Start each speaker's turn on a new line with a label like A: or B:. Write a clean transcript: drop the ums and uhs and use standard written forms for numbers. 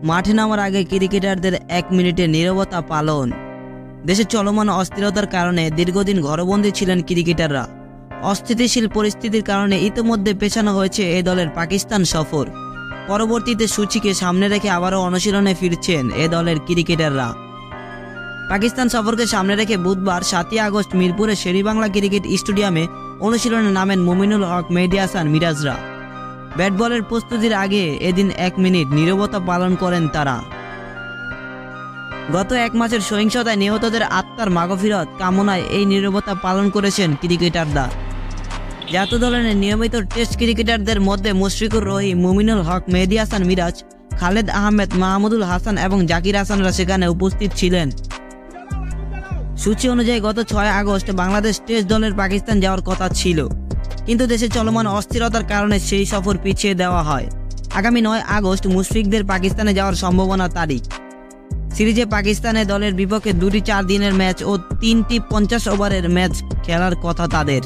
A: মাঠে নামার আগে ক্রিকেটারদের 1 মিনিটের নীরবতা পালন। দেশে চলমান অস্থিরতার কারণে দীর্ঘদিন ঘরবন্দি ছিলেন ক্রিকেটাররা। অস্থিতিশীল পরিস্থিতির কারণে ইতিমধ্যে পেছানো হয়েছে এ দলের পাকিস্তান সফর। পরবর্তীতে সূচিকে সামনে রেখে আবারও অনুশীলনে ফিরছেন এ দলের ক্রিকেটাররা। পাকিস্তান সফরকে সামনে রেখে বুধবার 7 আগস্ট মিরপুরের শেরেবাংলা ক্রিকেট স্টেডিয়ামে অনুশীলনে নামেন মুমিনুল হক, মেহেদী হাসান, মিরাজরা। ব্যাট বলের প্রস্তুতির আগে এদিন 1 মিনিট নীরবতা পালন করেন তারা। গত 1 মাসের সহিংসতায় নিহতদের আত্মার মাগফিরাত কামনায় এই নীরবতা পালন করেছেন ক্রিকেটাররা। জাতীয় দলের নিয়মিত টেস্ট ক্রিকেটারদের মধ্যে মুশফিকুর রহিম, মুমিনুল হক, মেহেদী হাসান, মিরাজ, খালেদ আহমেদ, মাহমুদুল হাসান এবং জাকির হাসানরা সেখানে উপস্থিত ছিলেন। সূচি অনুযায়ী গত 6 আগস্ট বাংলাদেশ টেস্ট দলের পাকিস্তান যাওয়ার কথা ছিল, কিন্তু দেশে চলমান অস্থিরতার কারণে সেই সফর পিছিয়ে দেওয়া হয়। আগামী 9 আগস্ট মুশফিকদের পাকিস্তানে যাওয়ার সম্ভাবনা তারিখ। সিরিজে পাকিস্তানে দলের বিপক্ষে 2টি 4 দিনের ম্যাচ ও 3টি 50 ওভারের ম্যাচ খেলার কথা তাদের।